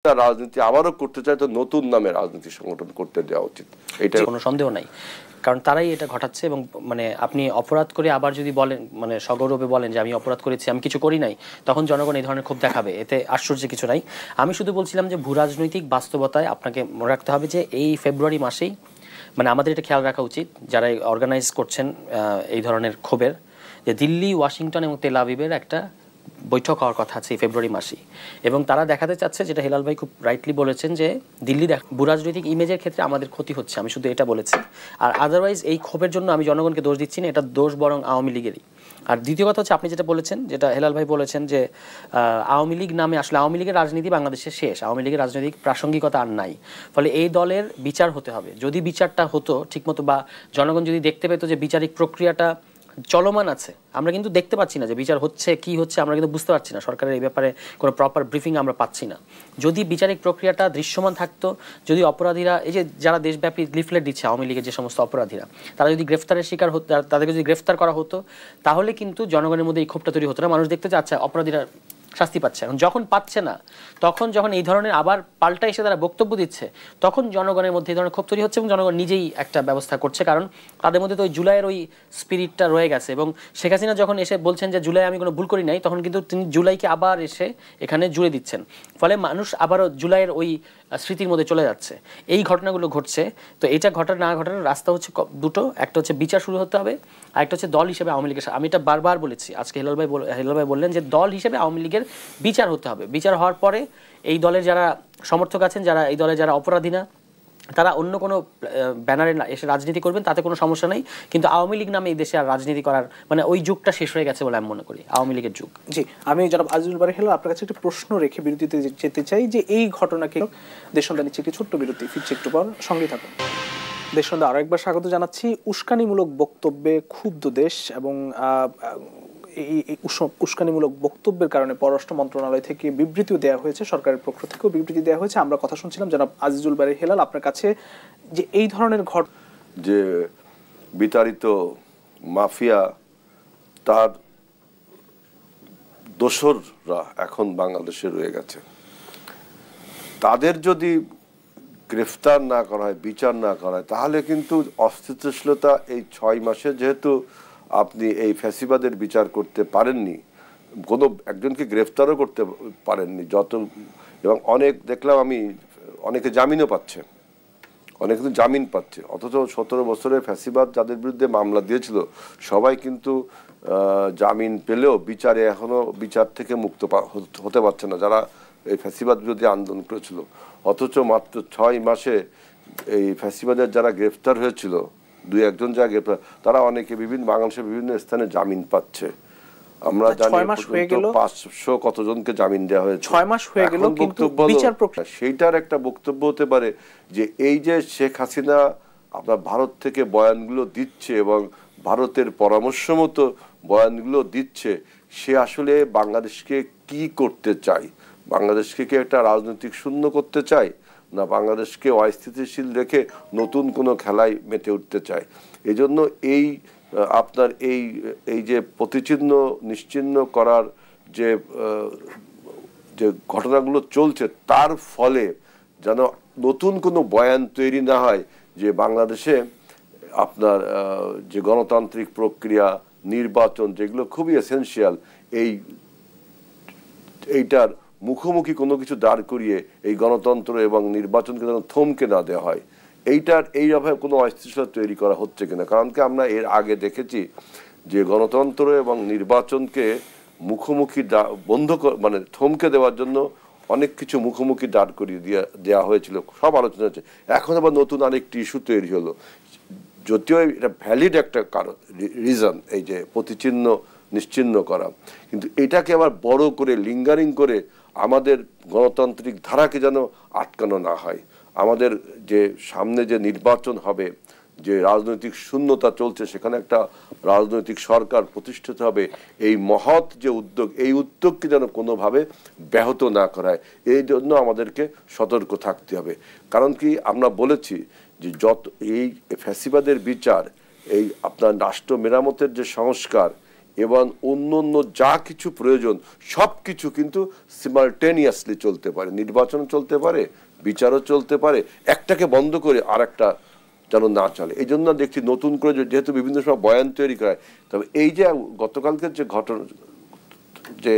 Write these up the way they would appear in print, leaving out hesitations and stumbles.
একটা রাজনীতি আবারও করতে চায় তো নতুন নামে রাজনীতি সংগঠন করতে দেওয়া উচিত, এটা কোনো সন্দেহ নাই। কারণ তারাই এটা ঘটাচ্ছে এবং মানে আপনি অপরাধ করে আবার যদি বলেন মানে সগৌরবে বলেন যে আমি অপরাধ করেছি, আমি কিছু করি নাই, তখন জনগণ এই ধরনের ক্ষোভ দেখাবে, এতে আশ্চর্যের কিছু নাই। আমি শুধু বলছিলাম যে ভূ রাজনৈতিক বাস্তবতায় আপনাকে মনে রাখতে হবে যে এই ফেব্রুয়ারি মাসেই মানে আমাদের এটা খেয়াল রাখা উচিত যারা অর্গানাইজ করছেন এই ধরনের ক্ষোভের, যে দিল্লি, ওয়াশিংটন এবং তেল আবিবের একটা বৈঠক হওয়ার কথা আছে এই ফেব্রুয়ারি মাসেই, এবং তারা দেখাতে চাচ্ছে, যেটা হেলাল ভাই খুব রাইটলি বলেছেন, যে দিল্লি ভূরাজনৈতিক ইমেজের ক্ষেত্রে আমাদের ক্ষতি হচ্ছে, আমি শুধু এটা বলেছি। আর আদারওয়াইজ এই ক্ষোভের জন্য আমি জনগণকে দোষ দিচ্ছি না, এটা দোষ বরং আওয়ামী লীগেরই। আর দ্বিতীয় কথা হচ্ছে আপনি যেটা বলেছেন, যেটা হেলাল ভাই বলেছেন যে আওয়ামী লীগ নামে, আসলে আওয়ামী লীগের রাজনীতি বাংলাদেশে শেষ, আওয়ামী লীগের রাজনৈতিক প্রাসঙ্গিকতা আর নাই, ফলে এই দলের বিচার হতে হবে। যদি বিচারটা হতো ঠিকমতো বা জনগণ যদি দেখতে পেত যে বিচারিক প্রক্রিয়াটা চলমান আছে, আমরা কিন্তু দেখতে পাচ্ছি না যে বিচার হচ্ছে কি হচ্ছে, আমরা কিন্তু বুঝতে পারছি না, সরকারের এই ব্যাপারে কোনো প্রপার ব্রিফিং আমরা পাচ্ছি না। যদি বিচারিক প্রক্রিয়াটা দৃশ্যমান থাকতো, যদি অপরাধীরা, এই যে যারা দেশব্যাপী লিফলেট দিচ্ছে আওয়ামী লীগের যে সমস্ত অপরাধীরা, তারা যদি গ্রেফতারের শিকার হতো, তাদেরকে যদি গ্রেফতার করা হতো, তাহলে কিন্তু জনগণের মধ্যে এই ক্ষোভটা তৈরি হতো না, মানুষ দেখতে চাচ্ছে অপরাধীরা শাস্তি পাচ্ছে। এখন যখন পাচ্ছে না, তখন যখন এই ধরনের আবার পাল্টা এসে তারা বক্তব্য দিচ্ছে, তখন জনগণের মধ্যে এই ধরনের ক্ষোভ তৈরি হচ্ছে এবং জনগণ নিজেই একটা ব্যবস্থা করছে, কারণ তাদের মধ্যে তো ওই জুলাইয়ের ওই স্পিরিটটা রয়ে গেছে। এবং শেখ হাসিনা যখন এসে বলছেন যে জুলাই আমি কোনো ভুল করি নাই, তখন কিন্তু তিনি জুলাইকে আবার এসে এখানে জুড়ে দিচ্ছেন, ফলে মানুষ আবারও জুলাইয়ের ওই স্মৃতির মধ্যে চলে যাচ্ছে। এই ঘটনাগুলো ঘটছে, তো এটা ঘটার না ঘটার রাস্তা হচ্ছে দুটো, একটা হচ্ছে বিচার শুরু হতে হবে, আর একটা হচ্ছে দল হিসেবে আওয়ামী লীগের, আমি এটা বারবার বলেছি, আজকে হেলাল ভাই বললেন যে দল হিসেবে আওয়ামী লীগের বিচার হতে হবে। বিচার হওয়ার পরে এই দলের যারা সমর্থক আছেন, যারা এই দলে যারা অপরাধী না, তারা অন্য কোনো ব্যানারে এসে রাজনীতি করবেন, তাতে কোনো সমস্যা নেই, কিন্তু আওয়ামী লীগ নামে এই দেশে আর রাজনীতি করার মানে ওই যুগটা শেষ হয়ে গেছে বলে আমি মনে করি, আওয়ামী লীগের যুগ। জি, আমি জনাব আজিজুল বারী হেলাল আপনার কাছে একটা প্রশ্ন রেখে বিরতিতে যেতে চাই, যে এই ঘটনাকে দেশসন্ধ্যা নিচ্ছে একটি ছোট্ট বিরতি, ফিরছে একটু পর, সঙ্গে থাকুন। দেশসন্ধ্যা আরো একবার স্বাগত জানাচ্ছি। উস্কানিমূলক বক্তব্যে ক্ষুব্ধ দেশ এবং এই উস্কানিমূলক বক্তব্যের কারণে পররাষ্ট্র মন্ত্রণালয় থেকে বিবৃতিও দেওয়া হয়েছে, সরকারের পক্ষ থেকেও বিবৃতি দেওয়া হয়েছে। আমরা কথা শুনছিলাম জনাব আজিজুল বারী হেলাল আপনার কাছে, যে এই ধরনের যে বিতাড়িত মাফিয়া তার দোসররা এখন বাংলাদেশে রয়ে গেছে, তাদের যদি গ্রেফতার না করা হয়, বিচার না করা হয়, তাহলে কিন্তু অস্থিতিশীলতা এই 6 মাসে, যেহেতু আপনি এই ফ্যাসিবাদের বিচার করতে পারেননি, কোনো একজনকে গ্রেফতারও করতে পারেননি, এবং অনেক দেখলাম আমি অনেকে জামিনও পাচ্ছে, অনেকে তো জামিন পাচ্ছে, অথচ 17 বছরের ফ্যাসিবাদ যাদের বিরুদ্ধে মামলা দিয়েছিল সবাই কিন্তু জামিন পেলেও বিচারে এখনো বিচার থেকে মুক্ত হতে পারছে না, যারা এই ফ্যাসিবাদ বিরোধী আন্দোলন করেছিল। অথচ মাত্র 6 মাসে এই ফ্যাসিবাদের যারা গ্রেফতার হয়েছিল, 2-1 যারা গ্রেফতার, তারা অনেকে বাংলাদেশের বিভিন্ন স্থানে জামিন পাচ্ছে। আমরা জানি 500 কতজনকে জামিন দেওয়া হয়েছে, 6 মাস হয়ে গেল, কিন্তু বিচার প্রক্রিয়া, সেইটার একটা বক্তব্য হতে পারে যে এই যে শেখ হাসিনা আপনার ভারত থেকে বয়ানগুলো দিচ্ছে এবং ভারতের পরামর্শ মতো বয়ানগুলো দিচ্ছে, সে আসলে বাংলাদেশকে কি করতে চায়? বাংলাদেশকে কি একটা রাজনৈতিক শূন্য করতে চায়, না বাংলাদেশকে অস্থিতিশীল রেখে নতুন কোনো খেলায় মেতে উঠতে চায়? এই জন্য আপনার এই যে প্রতিচিহ্ন নিশ্চিহ্ন করার যে ঘটনাগুলো চলছে, তার ফলে যেন নতুন কোনো বয়ান তৈরি না হয় যে বাংলাদেশে আপনার যে গণতান্ত্রিক প্রক্রিয়া, নির্বাচন, যেগুলো খুবই এসেনশিয়াল, এইটার মুখোমুখি কোনো কিছু দাঁড় করিয়ে এই গণতন্ত্র এবং নির্বাচনকে যেন থমকে না দেওয়া হয়, এইভাবে কোনো অস্থিতিশীলতা তৈরি করা হচ্ছে কিনা। কারণ কি আমরা এর আগে দেখেছি যে গণতন্ত্র এবং নির্বাচনকে মুখোমুখি মানে থমকে দেওয়ার জন্য অনেক কিছু মুখোমুখি দাঁড় করিয়ে দেওয়া হয়েছিল, সব আলোচনা হচ্ছে। এখন আবার নতুন আরেকটি ইস্যু তৈরি হলো, যদিও এটা ভ্যালিড একটা কারণ, রিজন, এই যে প্রতিচিহ্ন নিশ্চিহ্ন করা, কিন্তু এটাকে আবার বড় করে লিঙ্গারিং করে আমাদের গণতান্ত্রিক ধারাকে যেন আটকানো না হয়। আমাদের যে সামনে যে নির্বাচন হবে, যে রাজনৈতিক শূন্যতা চলছে, সেখানে একটা রাজনৈতিক সরকার প্রতিষ্ঠিত হবে, এই মহৎ যে উদ্যোগ, এই উদ্যোগকে যেন কোনোভাবে ব্যাহত না করায়, এই জন্য আমাদেরকে সতর্ক থাকতে হবে। কারণ কি আমরা বলেছি যে এই ফ্যাসিবাদের বিচার, এই আপনার রাষ্ট্র মেরামতের যে সংস্কার, এবং অন্য যা কিছু প্রয়োজন সব কিছু কিন্তু সিমালটেনিয়াসলি চলতে পারে, নির্বাচন চলতে পারে, বিচারও চলতে পারে, একটাকে বন্ধ করে আর একটা যেন না চলে। এই জন্য দেখছি নতুন করে যেহেতু বিভিন্ন সময় বয়ান তৈরি করে, তবে এই যে গতকালকের যে ঘটনা, যে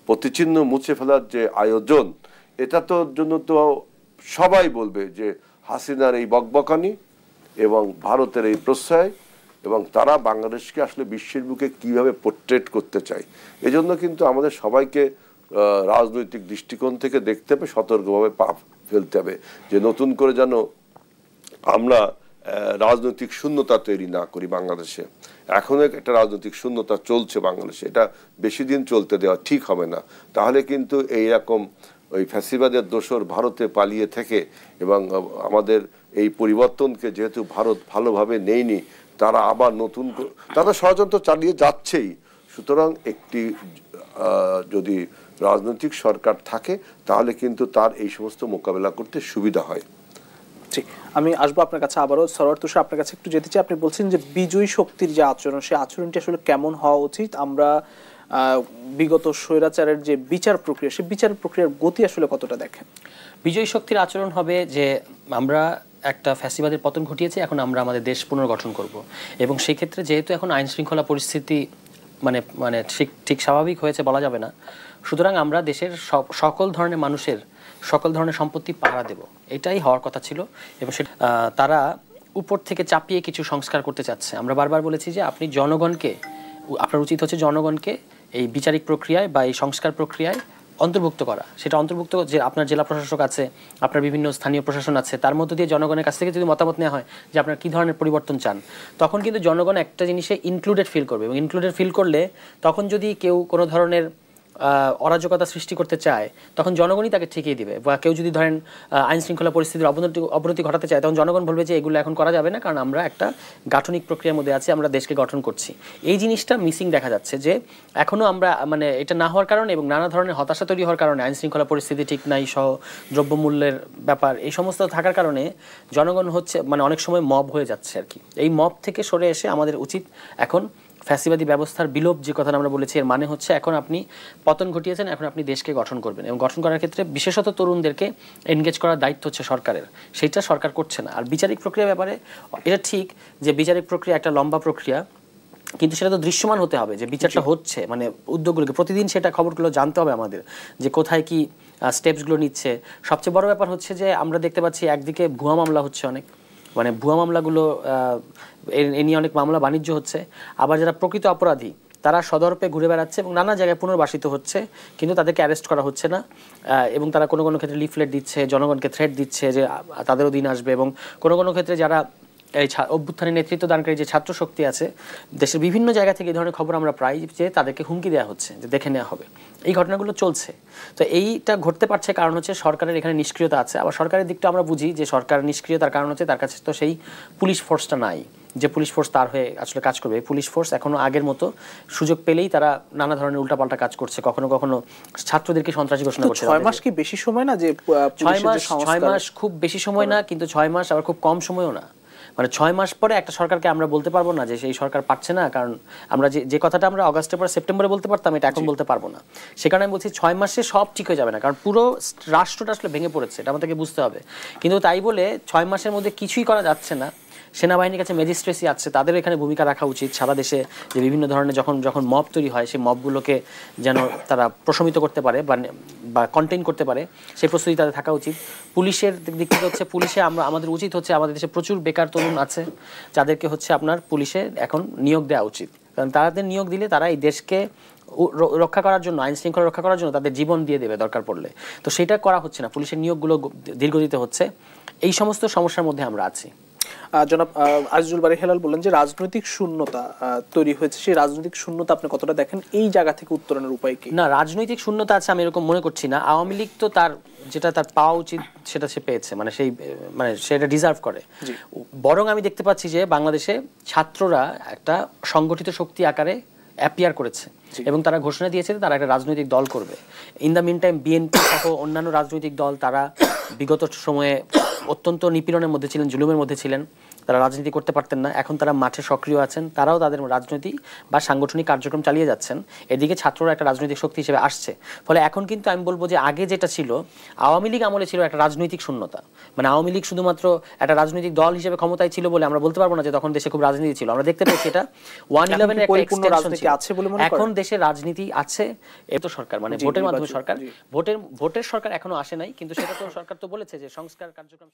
প্রতিচিহ্ন মুছে ফেলার যে আয়োজন, এটা তো জন্য তো সবাই বলবে যে হাসিনার এই বকবকানি এবং ভারতের এই প্রশ্রয়, এবং তারা বাংলাদেশকে আসলে বিশ্বের বুকে কিভাবে পোর্ট্রেট করতে চায়। এজন্য কিন্তু আমাদের সবাইকে রাজনৈতিক দৃষ্টিকোণ থেকে দেখতে হবে, সতর্কভাবে পা ফেলতে হবে, যে নতুন করে যেন আমরা রাজনৈতিক শূন্যতা তৈরি না করি বাংলাদেশে। এখনো একটা রাজনৈতিক শূন্যতা চলছে বাংলাদেশে, এটা বেশি দিন চলতে দেওয়া ঠিক হবে না। তাহলে কিন্তু এইরকম ওই ফ্যাসিবাদের দোসর ভারতে পালিয়ে থেকে, এবং আমাদের এই পরিবর্তনকে যেহেতু ভারত ভালোভাবে নেয়নি, তারা আবার নতুন তারা ষড়যন্ত্র চালিয়ে যাচ্ছেই। সুতরাং একটি যদি রাজনৈতিক সরকার থাকে তাহলে কিন্তু তার এই সমস্ত মোকাবেলা করতে সুবিধা হয়। ঠিক, আমি আসবো আপনার কাছে আবারও। সরওয়ার তুষার, আপনার কাছে একটু যেতে চাই। আপনি বলছেন যে বিজয়ী শক্তির যে আচরণ, সেই আচরণটি আসলে কেমন হওয়া উচিত? আমরা বিগত স্বৈরাচারের যে বিচার প্রক্রিয়া, সেই বিচার প্রক্রিয়ার গতি আসলে কতটা দেখেন? বিজয়ী শক্তির আচরণ হবে যে আমরা একটা ফ্যাসিবাদের পতন ঘটিয়েছি, এখন আমরা আমাদের দেশ পুনর্গঠন করব, এবং সেই ক্ষেত্রে যেহেতু এখন আইন শৃঙ্খলা পরিস্থিতি মানে মানে ঠিক স্বাভাবিক হয়েছে বলা যাবে না, সুতরাং আমরা দেশের সকল ধরনের মানুষের সকল ধরনের সম্পত্তি পাহারা দেব, এটাই হওয়ার কথা ছিল। এবং সেটা তারা উপর থেকে চাপিয়ে কিছু সংস্কার করতে চাচ্ছে। আমরা বারবার বলেছি যে আপনি জনগণকে, আপনার উচিত হচ্ছে জনগণকে এই বিচারিক প্রক্রিয়ায় বা এই সংস্কার প্রক্রিয়ায় অন্তর্ভুক্ত করা। সেটা অন্তর্ভুক্ত যে আপনার জেলা প্রশাসক আছে, আপনার বিভিন্ন স্থানীয় প্রশাসন আছে, তার মধ্য দিয়ে জনগণের কাছ থেকে যদি মতামত নেওয়া হয় যে আপনার কী ধরনের পরিবর্তন চান, তখন কিন্তু জনগণ একটা জিনিসে ইনক্লুডেড ফিল করবে। এবং ইনক্লুডেড ফিল করলে তখন যদি কেউ কোনো ধরনের অরাজকতা সৃষ্টি করতে চায়, তখন জনগণই তাকে ঠেকিয়ে দিবে। বা কেউ যদি ধরেন আইন শৃঙ্খলা পরিস্থিতির অবনতি ঘটাতে চায়, তখন জনগণ বলবে যে এগুলো এখন করা যাবে না, কারণ আমরা একটা গাঠনিক প্রক্রিয়ার মধ্যে আছি, আমরা দেশকে গঠন করছি। এই জিনিসটা মিসিং দেখা যাচ্ছে, যে এখনও আমরা মানে এটা না হওয়ার কারণে এবং নানা ধরনের হতাশা তৈরি হওয়ার কারণে, আইন শৃঙ্খলা পরিস্থিতি ঠিক নাই সহ দ্রব্যমূল্যের ব্যাপার, এই সমস্ত থাকার কারণে জনগণ হচ্ছে মানে অনেক সময় মব হয়ে যাচ্ছে আর কি। এই মব থেকে সরে এসে আমাদের উচিত এখন ফ্যাসিবাদী ব্যবস্থার বিলোপ, যে কথা আমরা বলেছি, এর মানে হচ্ছে এখন আপনি পতন ঘটিয়েছেন, এখন আপনি দেশকে গঠন করবেন, এবং গঠন করার ক্ষেত্রে বিশেষত তরুণদেরকে এনগেজ করার দায়িত্ব হচ্ছে সরকারের। সেইটা সরকার করছে না। আর বিচারিক প্রক্রিয়ার ব্যাপারে এটা ঠিক যে বিচারিক প্রক্রিয়া একটা লম্বা প্রক্রিয়া, কিন্তু সেটা তো দৃশ্যমান হতে হবে যে বিচারটা হচ্ছে, মানে উদ্যোগগুলোকে প্রতিদিন সেটা খবরগুলো জানতে হবে আমাদের, যে কোথায় কি স্টেপসগুলো নিচ্ছে। সবচেয়ে বড় ব্যাপার হচ্ছে যে আমরা দেখতে পাচ্ছি একদিকে ভুয়া মামলা হচ্ছে অনেক, মানে ভুয়া মামলাগুলো এ নিয়ে অনেক মামলা বাণিজ্য হচ্ছে। আবার যারা প্রকৃত অপরাধী তারা সদর্পে ঘুরে বেড়াচ্ছে এবং নানা জায়গায় পুনর্বাসিত হচ্ছে, কিন্তু তাদেরকে অ্যারেস্ট করা হচ্ছে না। এবং তারা কোনো কোনো ক্ষেত্রে লিফলেট দিচ্ছে, জনগণকে থ্রেট দিচ্ছে যে তাদেরও দিন আসবে। এবং কোনো কোনো ক্ষেত্রে যারা এই অভ্যুত্থানের নেতৃত্ব দানকারী যে ছাত্র শক্তি আছে, দেশের বিভিন্ন জায়গা থেকে এই ধরনের খবর আমরা প্রায়, যে তাদেরকে হুমকি দেওয়া হচ্ছে যে দেখে নেওয়া হবে। এই ঘটনাগুলো চলছে। তো এইটা ঘটতে পারছে কারণ হচ্ছে সরকারের এখানে নিষ্ক্রিয়তা আছে। আবার সরকারের দিকটা আমরা বুঝি যে সরকার নিষ্ক্রিয়তার কারণ হচ্ছে তার কাছে তো সেই পুলিশ ফোর্সটা নাই, যে পুলিশ ফোর্স তার হয়ে আসলে কাজ করবে। পুলিশ ফোর্স এখনো আগের মতো সুযোগ পেলেই তারা নানা ধরনের উল্টাপাল্টা কাজ করছে, কখনো কখনো ছাত্রদেরকে সন্ত্রাসী ঘোষণা করছে। 6 মাস কি বেশি সময় না? যে 6 মাস খুব বেশি সময় না, কিন্তু 6 মাস আবার খুব কম সময়ও না। মানে 6 মাস পরে একটা সরকারকে আমরা বলতে পারবো না যে সেই সরকার পারছে না, কারণ আমরা যে কথাটা আমরা অগাস্টের পরে সেপ্টেম্বরে বলতে পারতাম, এটা এখন বলতে পারবো না। সে কারণে আমি বলছি 6 মাসে সব ঠিক হয়ে যাবে না, কারণ পুরো রাষ্ট্রটা আসলে ভেঙে পড়েছে, এটা আমাদেরকে বুঝতে হবে। কিন্তু তাই বলে 6 মাসের মধ্যে কিছুই করা যাচ্ছে না। সেনাবাহিনীর কাছে ম্যাজিস্ট্রেসি আছে, তাদের এখানে ভূমিকা রাখা উচিত। সারা দেশে যে বিভিন্ন ধরনের যখন মব তৈরি হয়, সেই মবগুলোকে যেন তারা প্রশমিত করতে পারে বা কন্টেইন করতে পারে, সেই প্রস্তুতি তাদের থাকা উচিত। পুলিশের দিক থেকে হচ্ছে আমাদের উচিত হচ্ছে, আমাদের দেশে প্রচুর বেকার তরুণ আছে যাদেরকে হচ্ছে আপনার পুলিশে এখন নিয়োগ দেওয়া উচিত, কারণ তাদের নিয়োগ দিলে তারা এই দেশকে রক্ষা করার জন্য, আইন শৃঙ্খলা রক্ষা করার জন্য তাদের জীবন দিয়ে দেবে দরকার পড়লে। তো সেটা করা হচ্ছে না, পুলিশের নিয়োগগুলো দীর্ঘদিতে হচ্ছে। এই সমস্ত সমস্যার মধ্যে আমরা আছি। জনাব আজিজুল বারী হেলাল বললেন যে রাজনৈতিক শূন্যতা তৈরি হয়েছে, সেই রাজনৈতিক শূন্যতা আপনি কতটা দেখেন? এই জায়গা থেকে উত্তরণের উপায় কি? না, রাজনৈতিক শূন্যতা আছে আমি এরকম মনে করছি না। আওয়ামী লীগ তো তার যেটা তার পাওয়া উচিত সেটা সে পেয়েছে, মানে সেটা ডিজার্ভ করে। বরং আমি দেখতে পাচ্ছি যে বাংলাদেশে ছাত্ররা একটা সংগঠিত শক্তি আকারে অ্যাপিয়ার করেছে এবং তারা ঘোষণা দিয়েছে তারা একটা রাজনৈতিক দল করবে। In the mean time BNP সহ অন্যান্য রাজনৈতিক দল তারা বিগত সময়ে অত্যন্ত নিপীড়নের মধ্যে ছিলেন, জুলুমের মধ্যে ছিলেন। তারা রাজনীতি করতে পারতেন না, এখন তারা মাঠে সক্রিয় আছেন, তারাও তাদের রাজনৈতিক বা সাংগঠনিক কার্যক্রম চালিয়ে যাচ্ছেন। এদিকে ছাত্ররা একটা রাজনৈতিক শক্তি হিসেবে আসছে। ফলে এখন কিন্তু আমি বলবো যে আগে যেটা ছিল আওয়ামী লীগ আমলে ছিল একটা রাজনৈতিক শূন্যতা, মানে আওয়ামী লীগ শুধুমাত্র একটা রাজনৈতিক দল হিসেবে ক্ষমতায় ছিল বলে আমরা বলতে পারবো না যে তখন দেশে খুব রাজনীতি ছিল। আমরা দেখতে পেয়েছি এটা 1/11 এর একটা এক্সটেনশন ছিল। এখন দেশে রাজনীতি আছে, এ তো সরকার মানে ভোটের মাধ্যমে সরকার, ভোটের সরকার এখনো আসে নাই, কিন্তু সেটা তো সরকার তো বলেছে যে সংস্কার কার্যক্রম